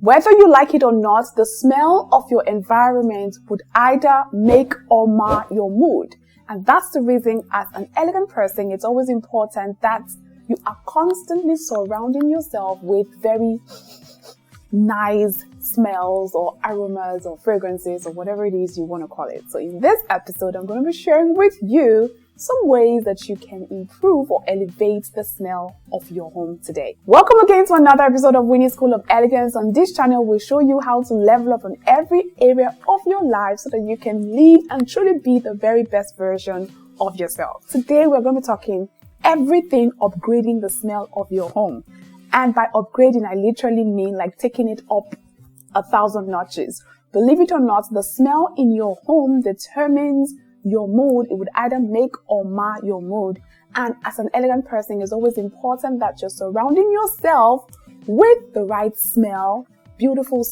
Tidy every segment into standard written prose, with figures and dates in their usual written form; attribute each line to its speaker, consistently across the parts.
Speaker 1: Whether you like it or not, the smell of your environment would either make or mar your mood. And that's the reason, as an elegant person, it's always important that you are constantly surrounding yourself with very nice smells or aromas or fragrances or whatever it is you want to call it. So in this episode, I'm going to be sharing with you some ways that you can improve or elevate the smell of your home today. Welcome again to another episode of Winnie's School of Elegance. On this channel, we'll show you how to level up in every area of your life so that you can live and truly be the very best version of yourself. Today, we're going to be talking everything upgrading the smell of your home. And by upgrading, I literally mean like taking it up 1,000 notches. Believe it or not, the smell in your home determines your mood. It would either make or mar your mood. And as an elegant person, it's always important that you're surrounding yourself with the right smell, beautiful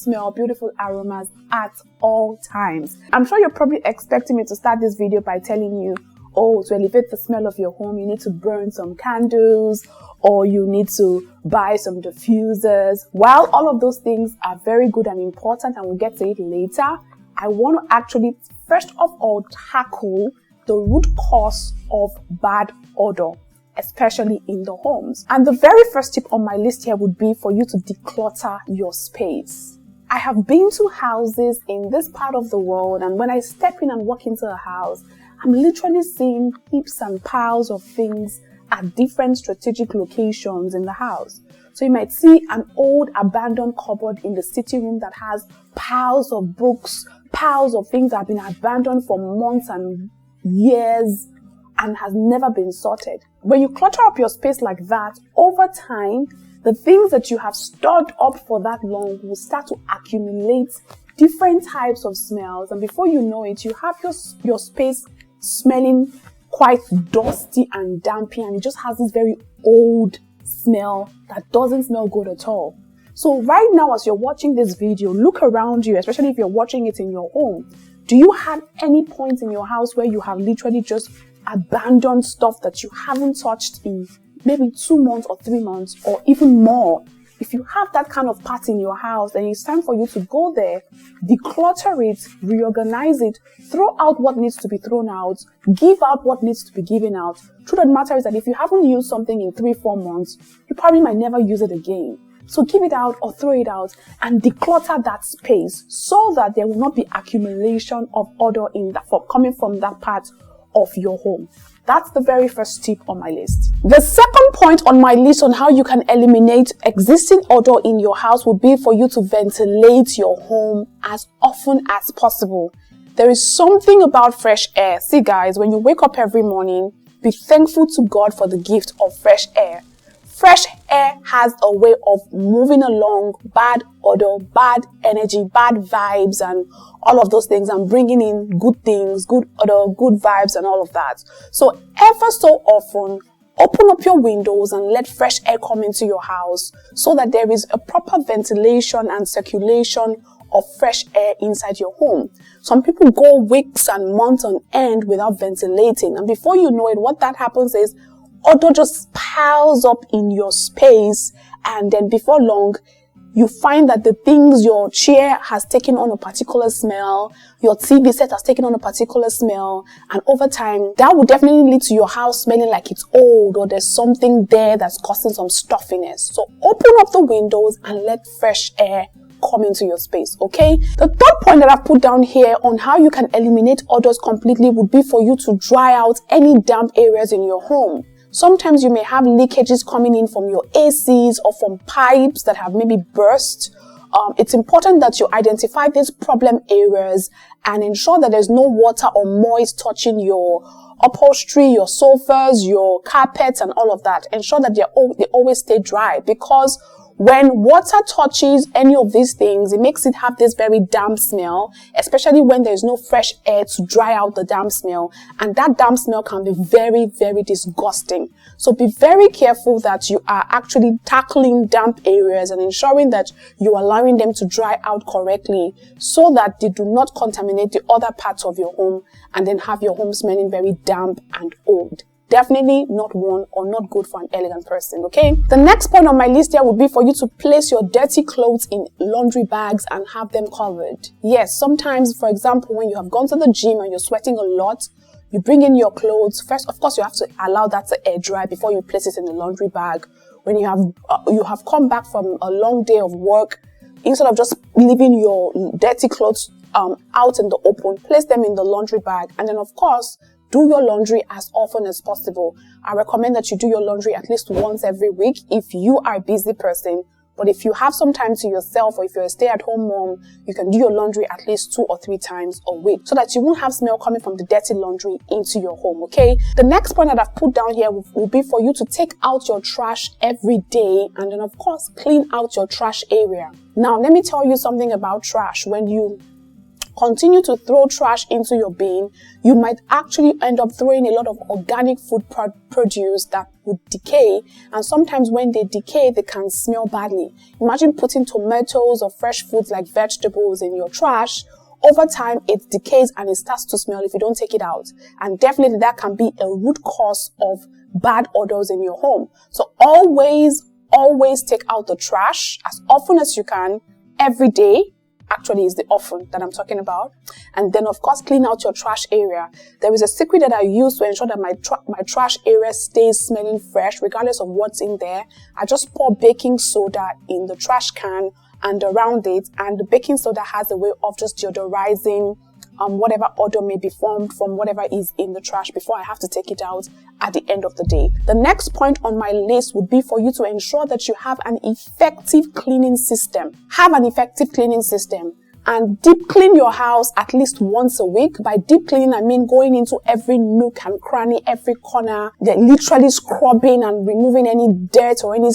Speaker 1: aromas at all times. I'm sure you're probably expecting me to start this video by telling you, oh, to elevate the smell of your home, you need to burn some candles, or you need to buy some diffusers. While all of those things are very good and important, and we'll get to it later, I want to actually, first of all, tackle the root cause of bad odor, especially in the homes. And the very first tip on my list here would be for you to declutter your space. I have been to houses in this part of the world, and when I step in and walk into a house, I'm literally seeing heaps and piles of things at different strategic locations in the house. So you might see an old abandoned cupboard in the sitting room that has piles of books, piles of things that have been abandoned for months and years and has never been sorted. When you clutter up your space like that, over time, the things that you have stored up for that long will start to accumulate different types of smells. And before you know it, you have your space smelling quite dusty and dampy, and it just has this very old smell that doesn't smell good at all. So right now, as you're watching this video, look around you, especially if you're watching it in your home. Do you have any point in your house where you have literally just abandoned stuff that you haven't touched in maybe 2 months or 3 months or even more? If you have that kind of part in your house, then it's time for you to go there, declutter it, reorganize it, throw out what needs to be thrown out, give out what needs to be given out. Truth of the matter is that if you haven't used something in 3-4 months, you probably might never use it again. So give it out or throw it out and declutter that space so that there will not be accumulation of odor coming from that part of your home. That's the very first tip on my list. The second point on my list on how you can eliminate existing odor in your house would be for you to ventilate your home as often as possible. There is something about fresh air. See guys, when you wake up every morning, be thankful to God for the gift of fresh air. Fresh air has a way of moving along bad odor, bad energy, bad vibes, and all of those things, and bringing in good things, good odor, good vibes, and all of that. So ever so often, open up your windows and let fresh air come into your house so that there is a proper ventilation and circulation of fresh air inside your home. Some people go weeks and months on end without ventilating, and before you know it, what that happens is odor just piles up in your space, and then before long, you find that the things, your chair has taken on a particular smell, your TV set has taken on a particular smell, and over time, that will definitely lead to your house smelling like it's old or there's something there that's causing some stuffiness. So open up the windows and let fresh air come into your space, okay? The third point that I've put down here on how you can eliminate odors completely would be for you to dry out any damp areas in your home. Sometimes you may have leakages coming in from your ACs or from pipes that have maybe burst. It's important that you identify these problem areas and ensure that there's no water or moist touching your upholstery, your sofas, your carpets, and all of that. Ensure that they always stay dry, because when water touches any of these things, it makes it have this very damp smell, especially when there's no fresh air to dry out the damp smell. And that damp smell can be very, very disgusting. So be very careful that you are actually tackling damp areas and ensuring that you're allowing them to dry out correctly so that they do not contaminate the other parts of your home and then have your home smelling very damp and old. Definitely not one or not good for an elegant person, okay? The next point on my list here would be for you to place your dirty clothes in laundry bags and have them covered. Yes, sometimes, for example, when you have gone to the gym and you're sweating a lot, you bring in your clothes. First, of course, you have to allow that to air dry before you place it in the laundry bag. When you have come back from a long day of work, instead of just leaving your dirty clothes out in the open, place them in the laundry bag. And then, of course, do your laundry as often as possible. I recommend that you do your laundry at least once every week if you are a busy person. But if you have some time to yourself, or if you're a stay-at-home mom, you can do your laundry at least 2 or 3 times a week so that you won't have smell coming from the dirty laundry into your home, okay? The next point that I've put down here will be for you to take out your trash every day and then, of course, clean out your trash area. Now, let me tell you something about trash. When you continue to throw trash into your bin, you might actually end up throwing a lot of organic food produce that would decay, and sometimes when they decay, they can smell badly. Imagine putting tomatoes or fresh foods like vegetables in your trash. Over time, it decays and it starts to smell if you don't take it out. And definitely that can be a root cause of bad odors in your home. So always take out the trash as often as you can every day. Actually, is the often that I'm talking about. And then, of course, clean out your trash area. There is a secret that I use to ensure that my trash area stays smelling fresh, regardless of what's in there. I just pour baking soda in the trash can and around it, and the baking soda has a way of just deodorizing whatever odor may be formed from whatever is in the trash before I have to take it out at the end of the day. The next point on my list would be for you to ensure that you have an effective cleaning system. Have an effective cleaning system and deep clean your house at least once a week. By deep cleaning, I mean going into every nook and cranny, every corner, literally scrubbing and removing any dirt or any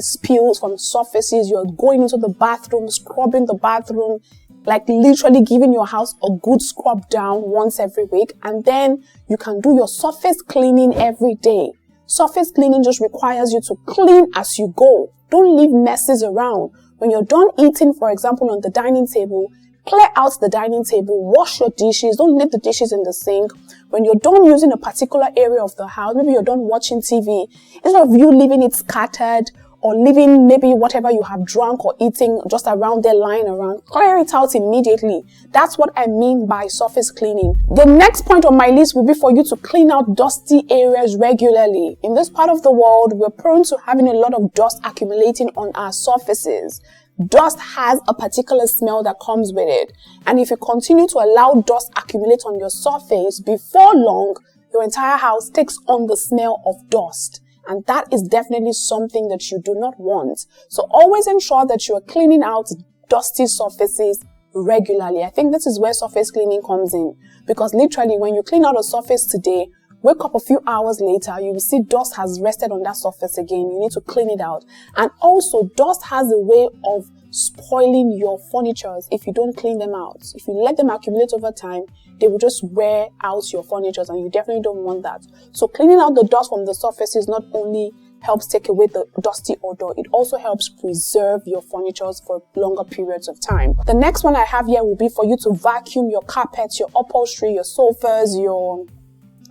Speaker 1: spills from surfaces. You're going into the bathroom, scrubbing the bathroom, like literally giving your house a good scrub down once every week. And then you can do your surface cleaning every day. Surface cleaning just requires you to clean as you go. Don't leave messes around. When you're done eating, for example, on the dining table, clear out the dining table, wash your dishes, don't leave the dishes in the sink. When you're done using a particular area of the house, maybe you're done watching TV, instead of you leaving it scattered, or leaving maybe whatever you have drunk or eating just around there lying around, clear it out immediately. That's what I mean by surface cleaning. The next point on my list will be for you to clean out dusty areas regularly. In this part of the world, we're prone to having a lot of dust accumulating on our surfaces. Dust has a particular smell that comes with it. And if you continue to allow dust accumulate on your surface, before long, your entire house takes on the smell of dust. And that is definitely something that you do not want. So always ensure that you are cleaning out dusty surfaces regularly. I think this is where surface cleaning comes in. Because literally, when you clean out a surface today, wake up a few hours later, you will see dust has rested on that surface again. You need to clean it out. And also, dust has a way of spoiling your furnitures if you don't clean them out. If you let them accumulate over time, they will just wear out your furnitures, and you definitely don't want that. So cleaning out the dust from the surfaces not only helps take away the dusty odor, it also helps preserve your furnitures for longer periods of time. The next one I have here will be for you to vacuum your carpets, your upholstery, your sofas, your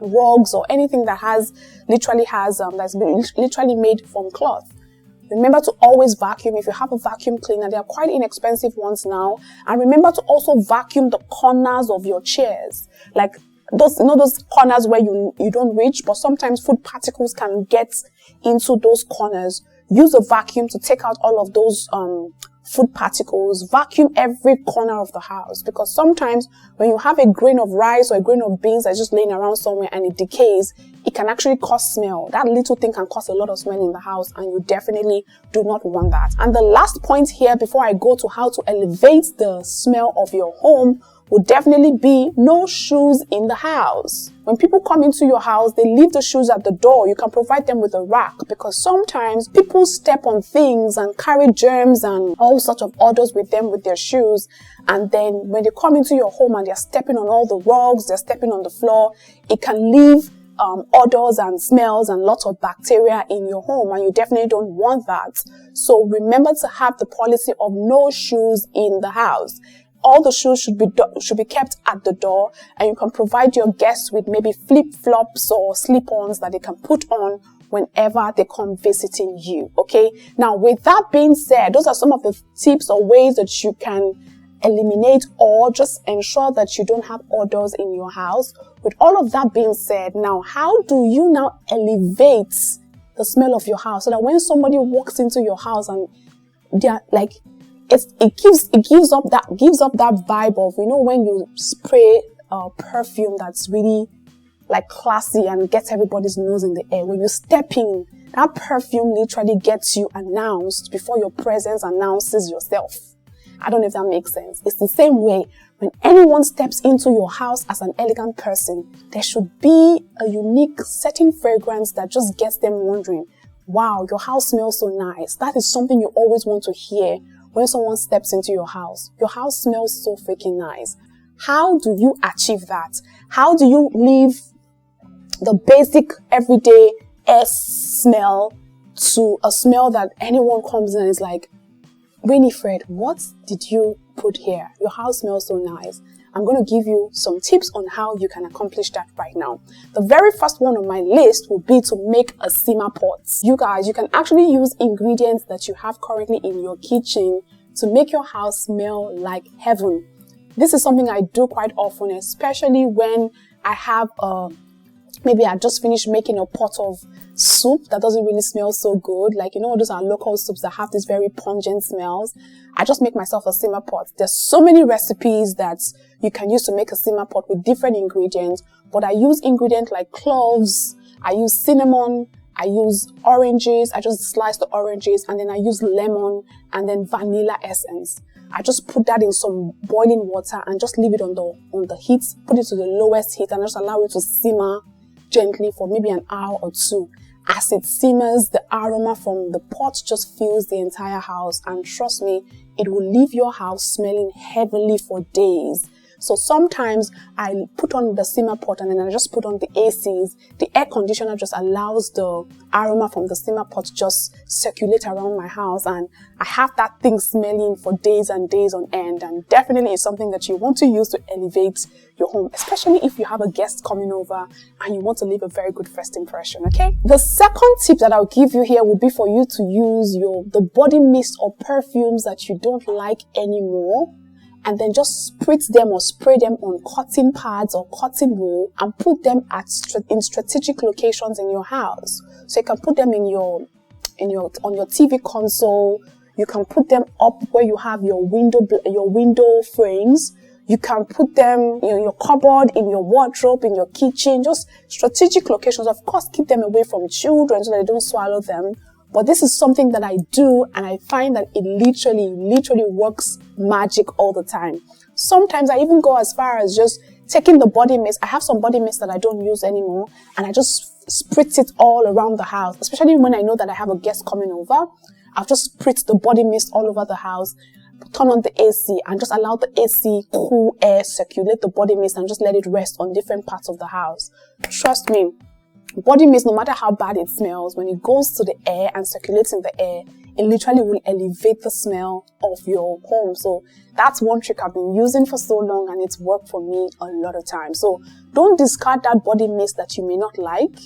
Speaker 1: rugs, or anything that that's been literally made from cloth. Remember to always vacuum. If you have a vacuum cleaner, they are quite inexpensive ones now. And remember to also vacuum the corners of your chairs. Like those corners where you don't reach, but sometimes food particles can get into those corners. Use a vacuum to take out all of those food particles. Vacuum every corner of the house, because sometimes when you have a grain of rice or a grain of beans that's just laying around somewhere and it decays, it can actually cause smell. That little thing can cause a lot of smell in the house, and you definitely do not want that. And the last point here, before I go to how to elevate the smell of your home, would definitely be no shoes in the house. When people come into your house, they leave the shoes at the door. You can provide them with a rack, because sometimes people step on things and carry germs and all sorts of odors with them with their shoes. And then when they come into your home and they're stepping on all the rugs, they're stepping on the floor, it can leave odors and smells and lots of bacteria in your home, and you definitely don't want that. So remember to have the policy of no shoes in the house. all the shoes should be kept at the door, and you can provide your guests with maybe flip-flops or slip-ons that they can put on whenever they come visiting you. Okay. Now, with that being said, those are some of the tips or ways that you can eliminate or just ensure that you don't have odors in your house. With all of that being said, now how do you now elevate the smell of your house so that when somebody walks into your house and they're like, it gives up that vibe of, you know, when you spray perfume that's really like classy and gets everybody's nose in the air. When you step in, that perfume literally gets you announced before your presence announces yourself. I don't know if that makes sense. It's the same way when anyone steps into your house as an elegant person, there should be a unique certain fragrance that just gets them wondering, wow, your house smells so nice. That is something you always want to hear when someone steps into your house. Your house smells so freaking nice. How do you achieve that? How do you leave the basic everyday air smell to a smell that anyone comes in and is like, Winifred, what did you put here? Your house smells so nice. I'm going to give you some tips on how you can accomplish that right now. The very first one on my list will be to make a simmer pot. You guys, you can actually use ingredients that you have currently in your kitchen to make your house smell like heaven. This is something I do quite often, especially when I have maybe I just finished making a pot of soup that doesn't really smell so good. Like, you know, those are local soups that have these very pungent smells. I just make myself a simmer pot. There's so many recipes that you can use to make a simmer pot with different ingredients, but I use ingredients like cloves, I use cinnamon, I use oranges, I just slice the oranges, and then I use lemon and then vanilla essence. I just put that in some boiling water and just leave it on the heat, put it to the lowest heat and just allow it to simmer gently for maybe an hour or two. As it simmers, the aroma from the pot just fills the entire house, and trust me, it will leave your house smelling heavenly for days. So sometimes I put on the simmer pot and then I just put on the ACs. The air conditioner just allows the aroma from the simmer pot just circulate around my house, and I have that thing smelling for days and days on end. And definitely it's something that you want to use to elevate your home, especially if you have a guest coming over and you want to leave a very good first impression. Okay. The second tip that I'll give you here would be for you to use the body mist or perfumes that you don't like anymore, and then just spritz them or spray them on cotton pads or cotton wool and put them in strategic locations in your house. So you can put them on your TV console. You can put them up where you have your window frames. You can put them in your cupboard, in your wardrobe, in your kitchen, just strategic locations. Of course, keep them away from children so that they don't swallow them. But this is something that I do, and I find that it literally works magic all the time. Sometimes I even go as far as just taking the body mist. I have some body mist that I don't use anymore, and I just spritz it all around the house, especially when I know that I have a guest coming over. I'll just spritz the body mist all over the house, turn on the AC, and just allow the AC cool air circulate the body mist and just let it rest on different parts of the house. Trust me, body mist, no matter how bad it smells, when it goes to the air and circulates in the air, it literally will elevate the smell of your home. So that's one trick I've been using for so long, and it's worked for me a lot of times. So don't discard that body mist that you may not like.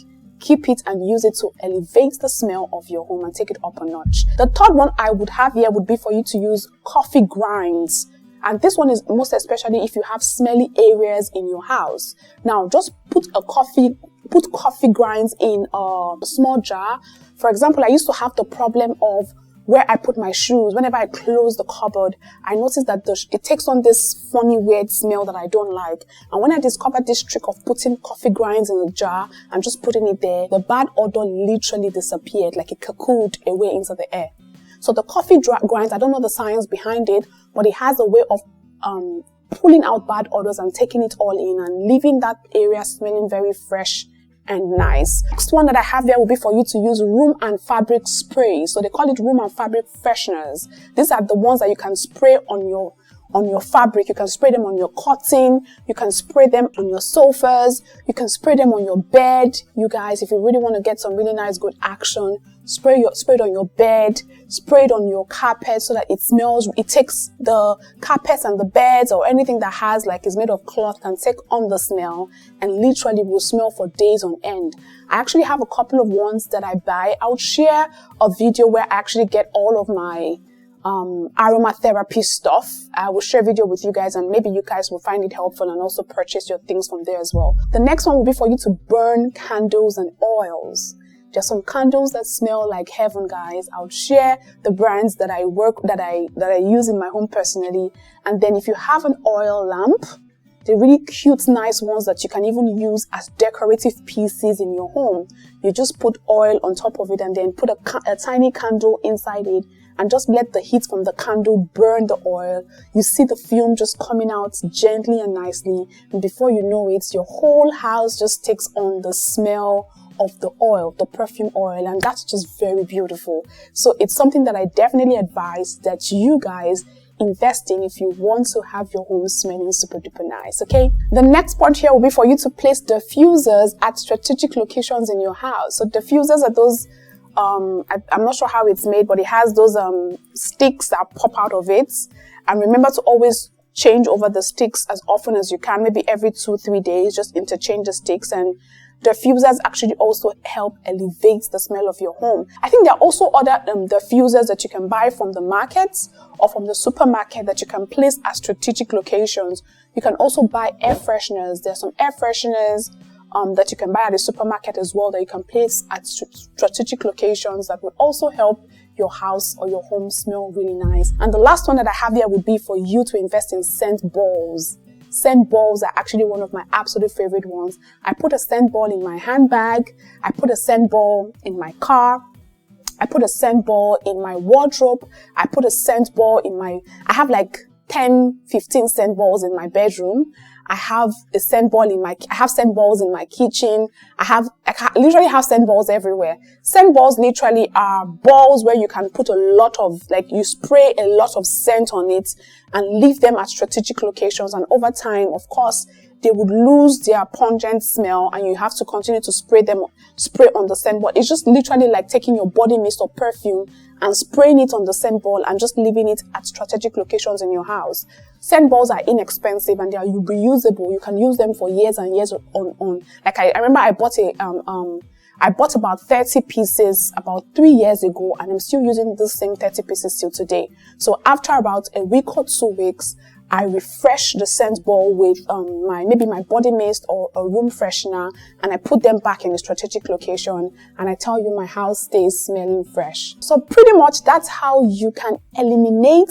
Speaker 1: Keep it and use it to elevate the smell of your home and take it up a notch. The third one I would have here would be for you to use coffee grinds. And this one is most especially if you have smelly areas in your house. Now, just put coffee grinds in a small jar. For example, I used to have the problem of where I put my shoes. Whenever I close the cupboard, I noticed that it takes on this funny, weird smell that I don't like. And when I discovered this trick of putting coffee grinds in a jar and just putting it there, the bad odor literally disappeared, like it cocooned away into the air. So the coffee grinds, I don't know the science behind it, but it has a way of pulling out bad odors and taking it all in and leaving that area smelling very fresh and nice. Next one that I have there will be for you to use room and fabric sprays. So they call it room and fabric fresheners. These are the ones that you can spray on on your fabric, you can spray them on your cotton, you can spray them on your sofas, you can spray them on your bed. You guys, if you really want to get some really nice good action, spray it on your bed, spray it on your carpet so that it smells. It takes the carpets and the beds or anything that has like is made of cloth, can take on the smell and literally will smell for days on end. I actually have a couple of ones that I buy. I'll share a video where I actually get all of my aromatherapy stuff. I will share a video with you guys and maybe you guys will find it helpful and also purchase your things from there as well. The next one will be for you to burn candles and oils. There's some candles that smell like heaven, guys. I'll share the brands that I use in my home personally. And then if you have an oil lamp, the really cute, nice ones that you can even use as decorative pieces in your home. You just put oil on top of it and then put a tiny candle inside it and just let the heat from the candle burn the oil. You see the fume just coming out gently and nicely. And before you know it, your whole house just takes on the smell of the oil, the perfume oil, and that's just very beautiful. So it's something that I definitely advise that you guys invest in if you want to have your home smelling super duper nice. Okay, the next part here will be for you to place diffusers at strategic locations in your house. So diffusers are those I'm not sure how it's made, but it has those sticks that pop out of it. And remember to always change over the sticks as often as you can, maybe every 2-3 days. Just interchange the sticks. And diffusers actually also help elevate the smell of your home. I think there are also other diffusers that you can buy from the markets or from the supermarket that you can place at strategic locations. You can also buy air fresheners. There are some air fresheners that you can buy at the supermarket as well that you can place at strategic locations that will also help your house or your home smell really nice. And the last one that I have here would be for you to invest in scent balls. Scent balls are actually one of my absolute favorite ones. I put a scent ball in my handbag. I put a scent ball in my car. I put a scent ball in my wardrobe. I put a scent ball in I have like 10-15 scent balls in my bedroom. I have a scent ball I have scent balls in my kitchen. I literally have scent balls everywhere. Scent balls literally are balls where you can put a lot of, you spray a lot of scent on it and leave them at strategic locations. And over time, of course, they would lose their pungent smell and you have to continue to spray on the scent ball. It's just literally like taking your body mist or perfume and spraying it on the scent ball and just leaving it at strategic locations in your house. Scent balls are inexpensive and they are reusable. You can use them for years and years on. Like I remember I bought about 30 pieces about 3 years ago and I'm still using the same 30 pieces till today. So after about a week or 2 weeks, I refresh the scent ball with maybe my body mist or a room freshener, and I put them back in a strategic location, and I tell you my house stays smelling fresh. So pretty much that's how you can eliminate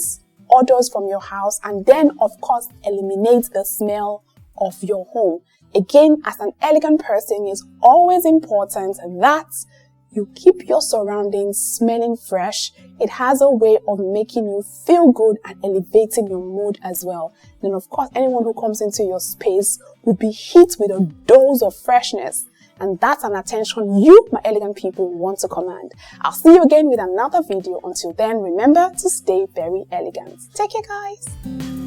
Speaker 1: odors from your house and then of course eliminate the smell of your home. Again, as an elegant person, it's always important that you keep your surroundings smelling fresh. It has a way of making you feel good and elevating your mood as well. And of course, anyone who comes into your space will be hit with a dose of freshness. And that's an attention you, my elegant people, want to command. I'll see you again with another video. Until then, remember to stay very elegant. Take care, guys.